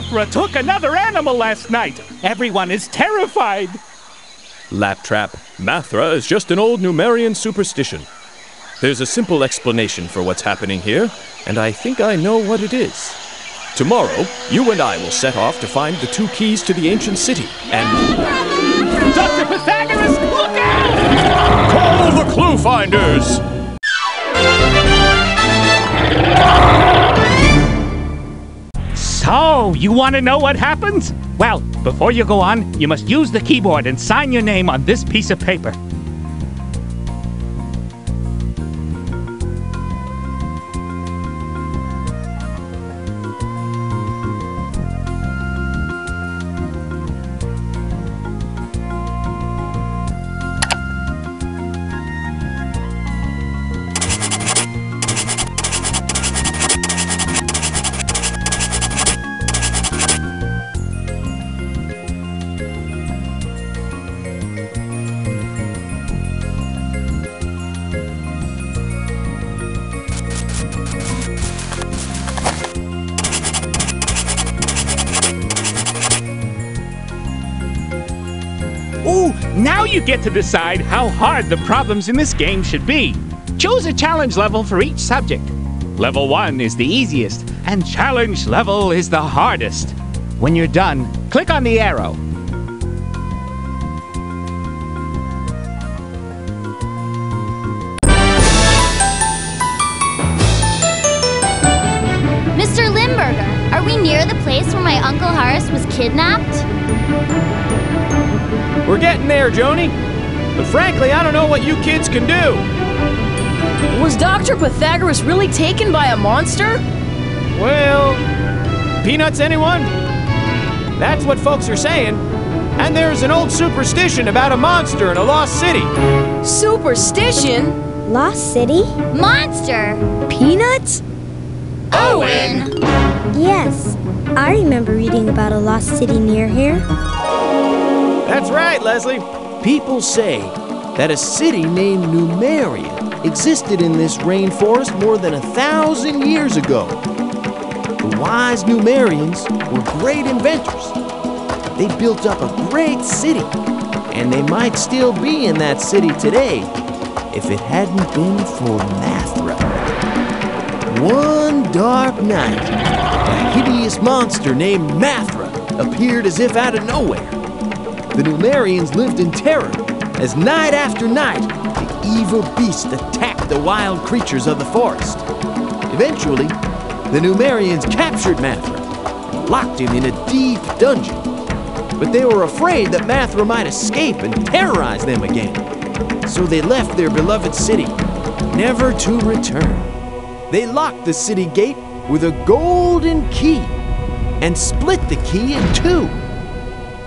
Mathra took another animal last night. Everyone is terrified. Laptrap, Mathra is just an old Numerian superstition. There's a simple explanation for what's happening here, and I think I know what it is. Tomorrow, you and I will set off to find the 2 keys to the ancient city, and... Dr. Pythagoras, look out! Call the clue finders! So, you want to know what happens? Well, before you go on, you must use the keyboard and sign your name on this piece of paper. Ooh, now you get to decide how hard the problems in this game should be. Choose a challenge level for each subject. Level 1 is the easiest, and challenge level is the hardest. When you're done, click on the arrow. Mr. Limburger, are we near the place where my Uncle Horace was kidnapped? We're getting there, Joni. But frankly, I don't know what you kids can do. Was Dr. Pythagoras really taken by a monster? Well, peanuts, anyone? That's what folks are saying. And there's an old superstition about a monster in a lost city. Superstition? Lost City? Monster! Peanuts? Owen! Yes, I remember reading about a lost city near here. That's right, Leslie. People say that a city named Numeria existed in this rainforest more than 1,000 years ago. The wise Numerians were great inventors. They built up a great city, and they might still be in that city today if it hadn't been for Mathra. One dark night, a hideous monster named Mathra appeared as if out of nowhere. The Numerians lived in terror as night after night, the evil beast attacked the wild creatures of the forest. Eventually, the Numerians captured Mathra and locked him in a deep dungeon. But they were afraid that Mathra might escape and terrorize them again. So they left their beloved city, never to return. They locked the city gate with a golden key and split the key in 2.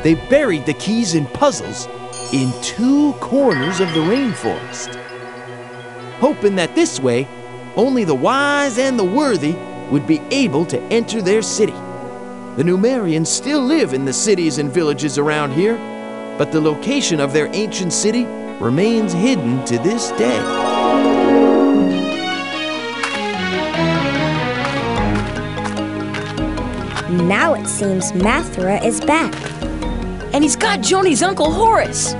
They buried the keys in puzzles in 2 corners of the rainforest, hoping that this way, only the wise and the worthy would be able to enter their city. The Numerians still live in the cities and villages around here, but the location of their ancient city remains hidden to this day. Now it seems Mathra is back. And he's got Joni's Uncle Horace. I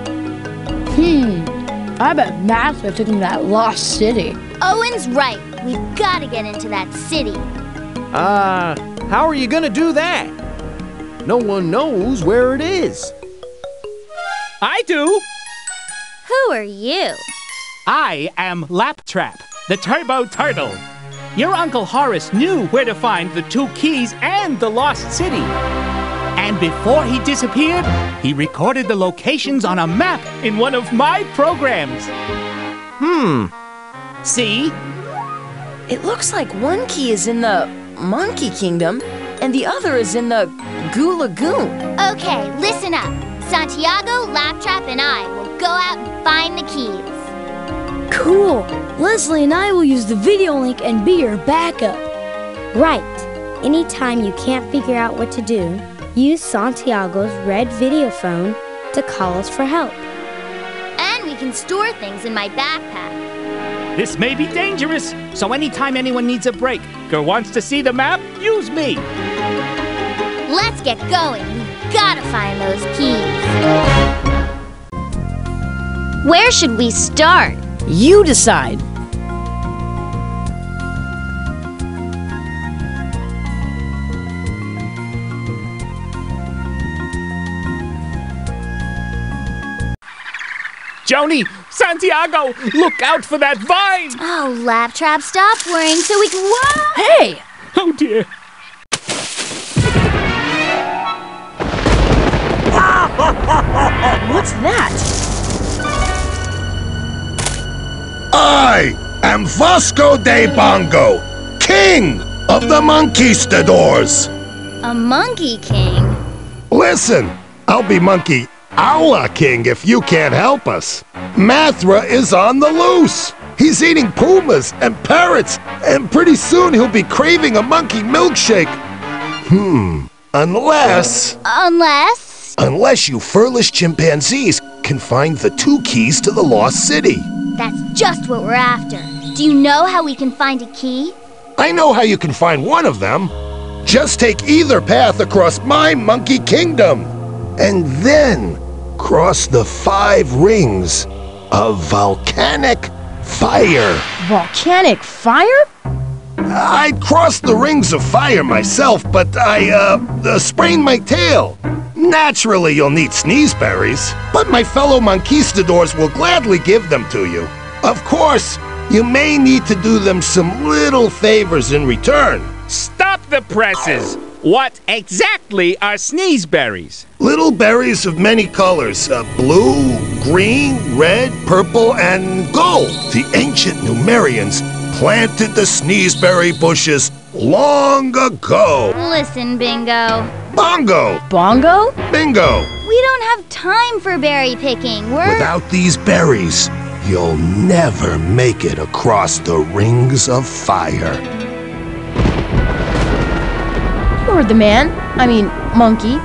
bet Mathra took him to that lost city. Owen's right. We've got to get into that city. How are you gonna do that? No one knows where it is. I do. Who are you? I am Laptrap, the Turbo Turtle. Your Uncle Horace knew where to find the 2 keys and the lost city. And before he disappeared, he recorded the locations on a map in one of my programs. See? It looks like one key is in the Monkey Kingdom, and the other is in the Goo Lagoon. Okay, listen up. Santiago, Laptrap, and I will go out and find the keys. Cool. Leslie and I will use the video link and be your backup. Right. Anytime you can't figure out what to do, use Santiago's red video phone to call us for help. And we can store things in my backpack. This may be dangerous, so anytime anyone needs a break or wants to see the map, use me. Let's get going. We've gotta find those keys. Where should we start? You decide. Joni, Santiago, look out for that vine! Oh, Laptrap, stop worrying so we can... Whoa! Hey! Oh dear. What's that? I am Vasco de Bongo, king of the Monkistadors. A monkey king? Listen, I'll be monkey our king if you can't help us. Mathra is on the loose. He's eating pumas and parrots, and pretty soon he'll be craving a monkey milkshake. Unless you furless chimpanzees can find the 2 keys to the lost city. That's just what we're after. Do you know how we can find a key? I know how you can find one of them. Just take either path across my monkey kingdom, and then cross the 5 rings of volcanic fire. Volcanic fire? I'd cross the rings of fire myself, but I sprained my tail. Naturally, you'll need sneezeberries, but my fellow Monkistadors will gladly give them to you. Of course, you may need to do them some little favors in return. Stop the presses! What exactly are sneezeberries? Little berries of many colors, blue, green, red, purple, and gold. The ancient Numerians planted the sneezeberry bushes long ago. Listen, Bingo. Bongo! Bongo? Bingo! We don't have time for berry picking. Without these berries, you'll never make it across the rings of fire. You heard the man. I mean, monkey.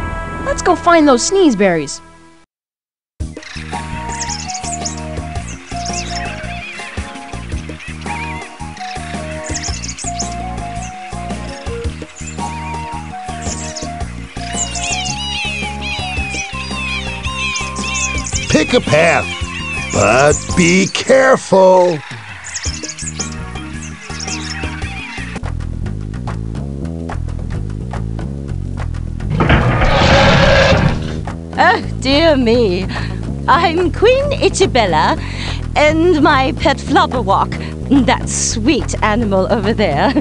Let's go find those sneezeberries. Pick a path, but be careful. Oh, dear me. I'm Queen Itchabella, and my pet Flopperwalk, that sweet animal over there,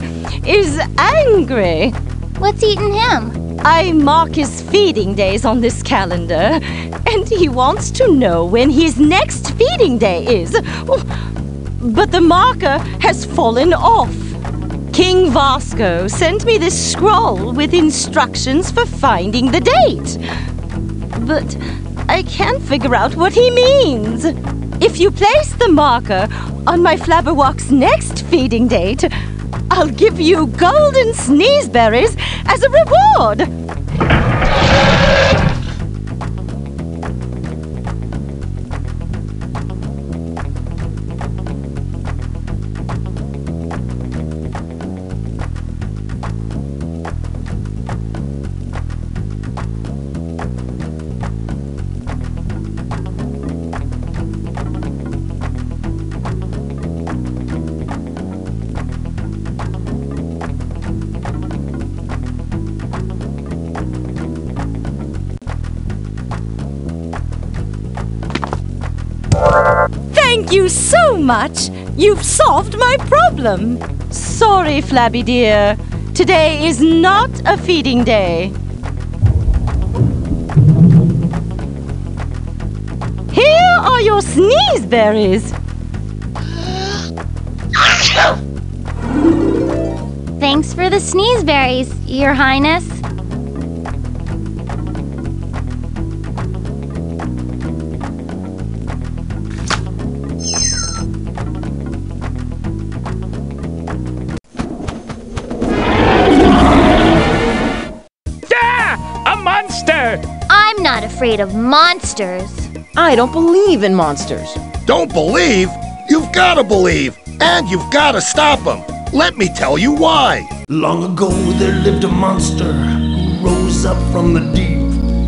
is angry. What's eating him? I mark his feeding days on this calendar, and he wants to know when his next feeding day is. But the marker has fallen off. King Vasco sent me this scroll with instructions for finding the date. But I can't figure out what he means. If you place the marker on my Flabberwalk's next feeding date, I'll give you golden sneezeberries as a reward. Thank you so much. You've solved my problem. Sorry, Flabby dear. Today is not a feeding day. Here are your sneezeberries. Thanks for the sneezeberries, Your Highness. I'm not afraid of monsters. I don't believe in monsters. Don't believe? You've got to believe, and you've got to stop them. Let me tell you why. Long ago there lived a monster who rode rose up from the deep.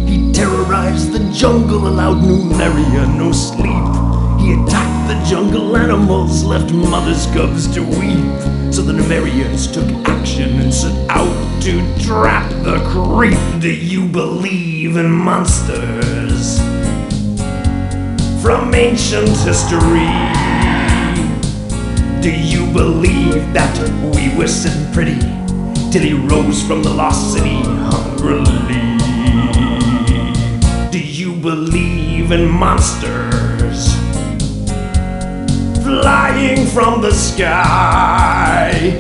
He terrorized the jungle, allowed Numeria no sleep. He attacked the jungle animals, left mother's cubs to weep. So the Numerians took action and set out to trap the creep. Do you believe in monsters? From ancient history, do you believe that we were sitting pretty till he rose from the lost city hungrily? Do you believe in monsters flying from the sky?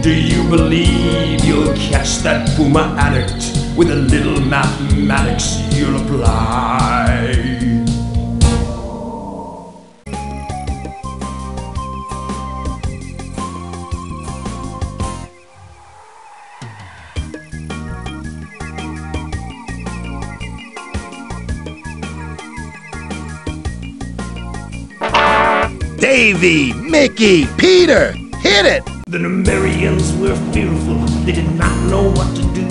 Do you believe you'll catch that puma addict with a little mathematics you'll apply? Davy, Mickey, Peter, hit it! The Numerians were fearful, they did not know what to do.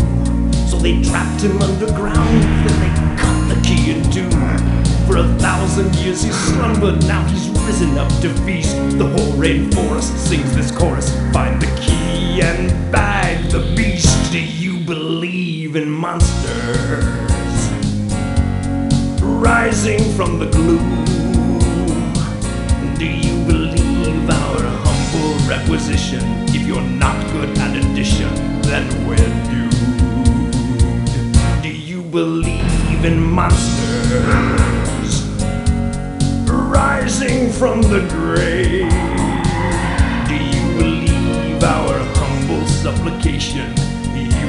So they trapped him underground, then they cut the key in two. For 1,000 years he slumbered, now he's risen up to feast. The whole rainforest sings this chorus, find the key and bag the beast. Do you believe in monsters rising from the gloom? Do you believe our humble requisition? If you're not good at addition, then we're doomed. Do you believe in monsters rising from the grave? Do you believe our humble supplication?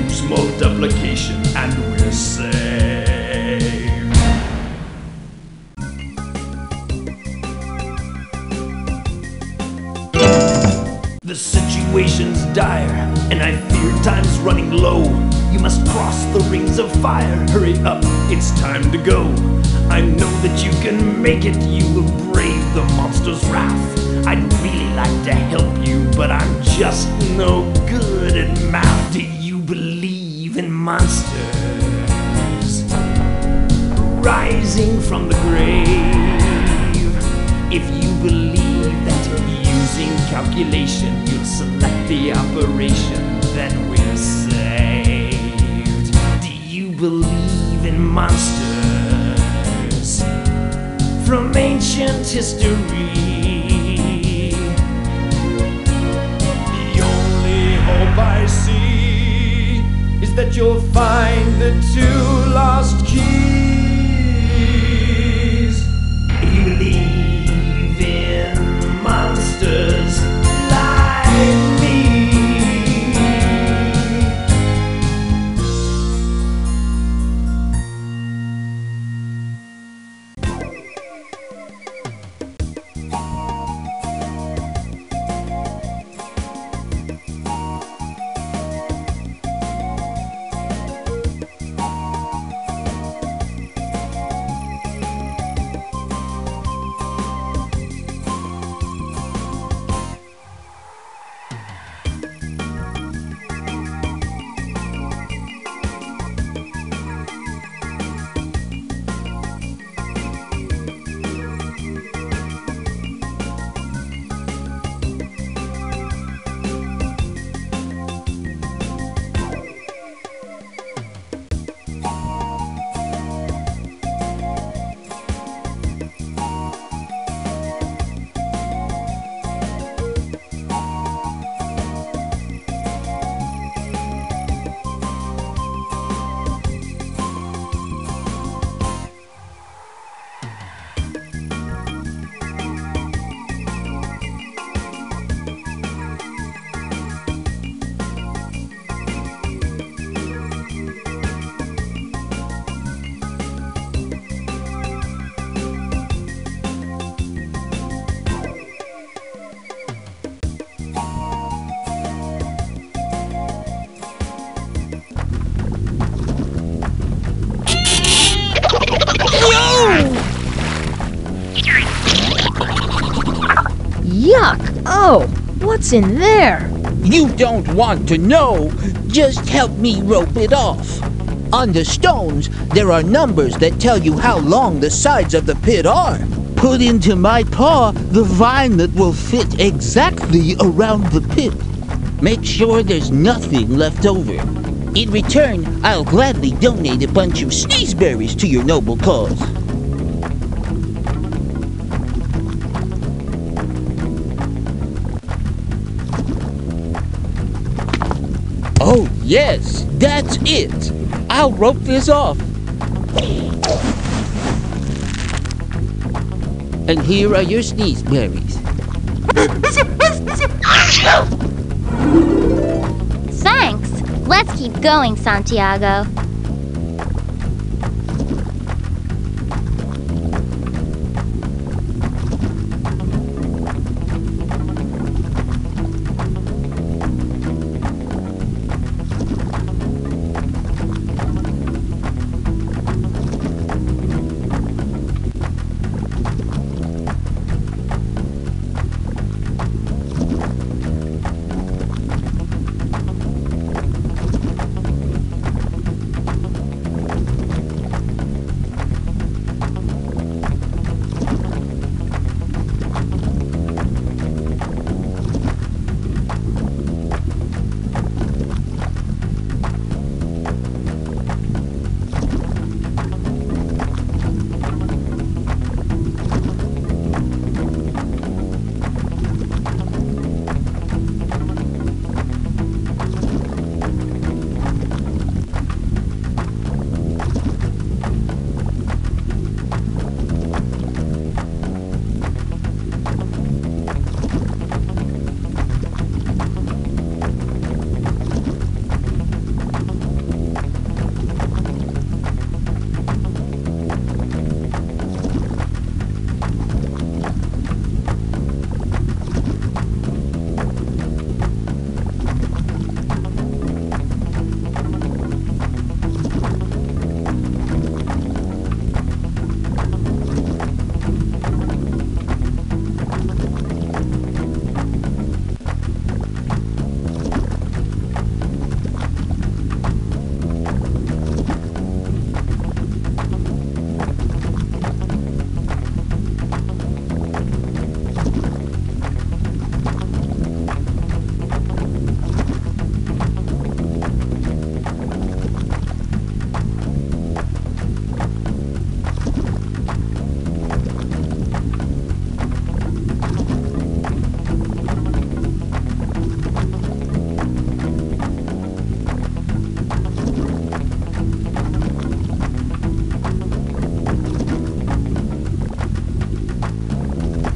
Use multiplication and we're saved. The situation's dire, and I fear time's running low. You must cross the rings of fire. Hurry up, it's time to go. I know that you can make it. You will brave the monster's wrath. I'd really like to help you, but I'm just no good at math. Do you believe in monsters rising from the grave? If you believe that using calculation you'll select the operation, then we're saved. Do you believe in monsters from ancient history? The only hope I see is that you'll find the 2 lost keys. You believe in monsters like me. Yuck! Oh, what's in there? You don't want to know. Just help me rope it off. On the stones, there are numbers that tell you how long the sides of the pit are. Put into my paw the vinelet will fit exactly around the pit. Make sure there's nothing left over. In return, I'll gladly donate a bunch of sneezeberries to your noble cause. Oh, yes, that's it. I'll rope this off. And here are your sneezeberries. Thanks. Let's keep going, Santiago.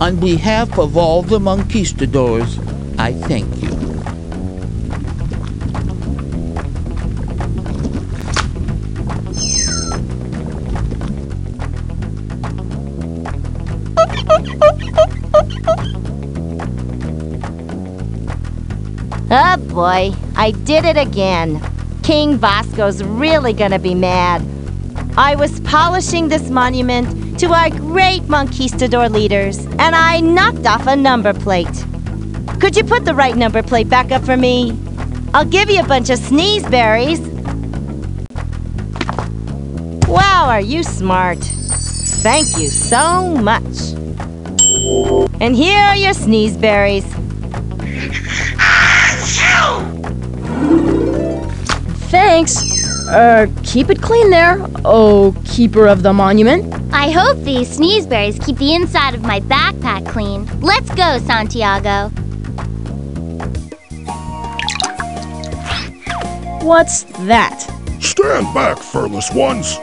On behalf of all the Monkistadors, I thank you. Oh boy, I did it again. King Vasco's really gonna be mad. I was polishing this monument to our great Monkistador leaders, and I knocked off a number plate. Could you put the right number plate back up for me? I'll give you a bunch of sneezeberries. Wow, are you smart? Thank you so much. And here are your sneezeberries. Thanks. Keep it clean there, oh keeper of the monument. I hope these sneezeberries keep the inside of my backpack clean. Let's go, Santiago. What's that? Stand back, furless ones.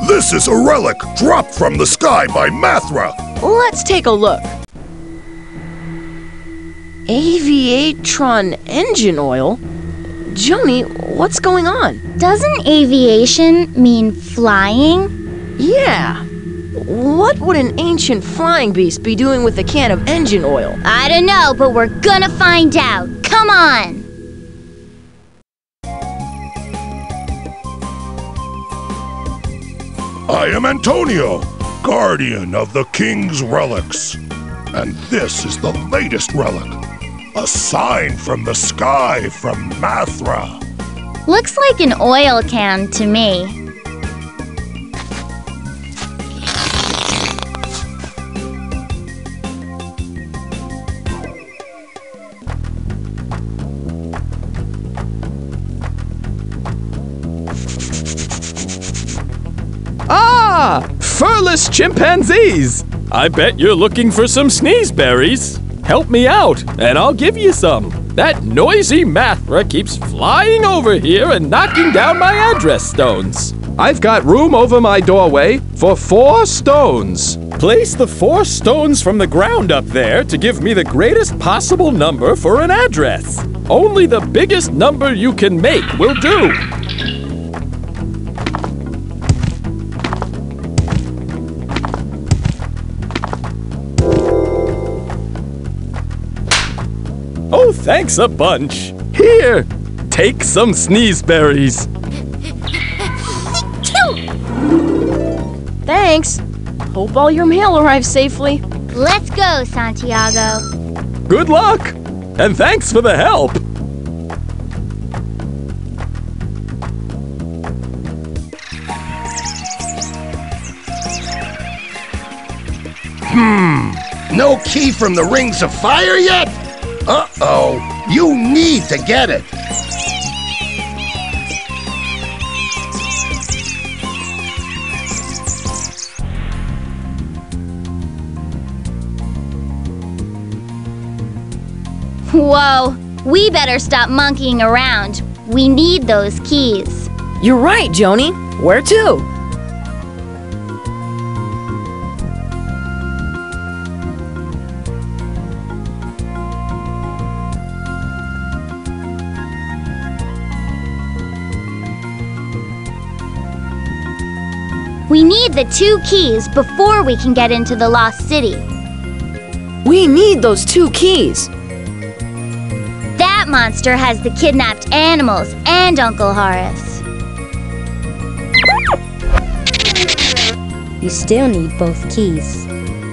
This is a relic dropped from the sky by Mathra. Let's take a look. Aviatron engine oil? Joni, what's going on? Doesn't aviation mean flying? Yeah. What would an ancient flying beast be doing with a can of engine oil? I don't know, but we're gonna find out. Come on! I am Antonio, guardian of the king's relics. And this is the latest relic. A sign from the sky from Mathra. Looks like an oil can to me. Ah! Furless chimpanzees! I bet you're looking for some sneezeberries. Help me out, and I'll give you some. That noisy Mathra keeps flying over here and knocking down my address stones. I've got room over my doorway for 4 stones. Place the 4 stones from the ground up there to give me the greatest possible number for an address. Only the biggest number you can make will do. Oh, thanks a bunch. Here, take some sneezeberries. Thanks. Hope all your mail arrives safely. Let's go, Santiago. Good luck, and thanks for the help. No key from the Rings of Fire yet? Uh-oh, you need to get it. Whoa, we better stop monkeying around. We need those keys. You're right, Joni. Where to? We need the 2 keys before we can get into the Lost City. We need those 2 keys. That monster has the kidnapped animals and Uncle Horace. You still need both keys.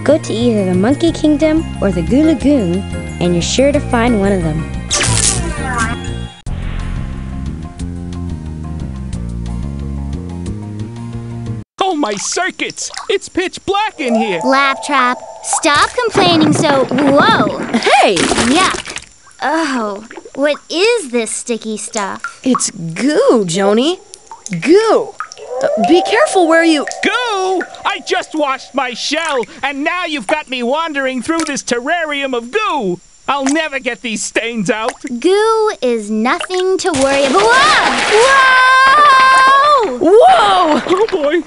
Go to either the Monkey Kingdom or the Goo Lagoon, and you're sure to find one of them. Oh, my circuits! It's pitch black in here! Laptrap, stop complaining so... Whoa! Hey! Yuck! Oh, what is this sticky stuff? It's goo, Joni. Goo. Be careful where you... Goo! I just washed my shell, and now you've got me wandering through this terrarium of goo! I'll never get these stains out! Goo is nothing to worry about. Whoa! Whoa! Whoa! Oh, boy!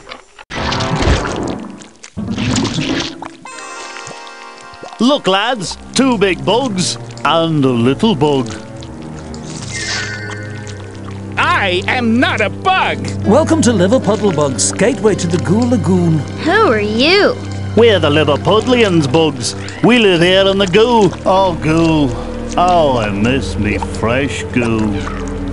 Look, lads, 2 big bugs and a little bug. I am not a bug! Welcome to Liverpuddlebugs, gateway to the Goo Lagoon. Who are you? We're the Liverpudlians, bugs. We live here in the goo. Oh, goo. Oh, I miss me fresh goo.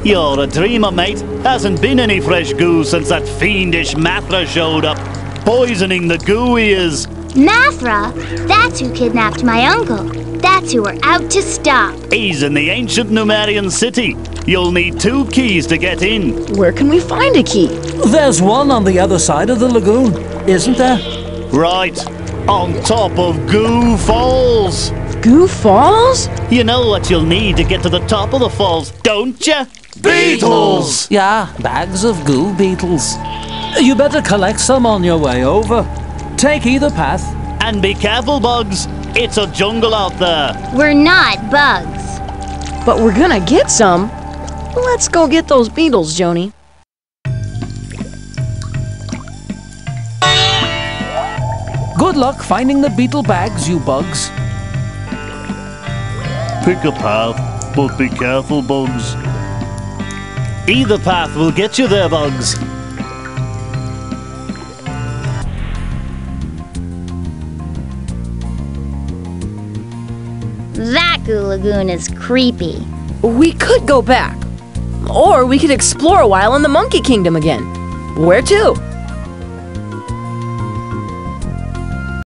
You're a dreamer, mate. Hasn't been any fresh goo since that fiendish Mathra showed up. Poisoning the goo he is. Mathra? That's who kidnapped my uncle. That's who we're out to stop. He's in the ancient Numerian city. You'll need 2 keys to get in. Where can we find a key? There's one on the other side of the lagoon, isn't there? Right, on top of Goo Falls. Goo Falls? You know what you'll need to get to the top of the falls, don't you? Beetles! Yeah, bags of goo beetles. You better collect some on your way over. Take either path. And be careful, bugs. It's a jungle out there. We're not bugs. But we're gonna get some. Let's go get those beetles, Joni. Good luck finding the beetle bags, you bugs. Pick a path, but be careful, bugs. Either path will get you there, bugs. That Goo Lagoon is creepy. We could go back. Or we could explore a while in the Monkey Kingdom again. Where to?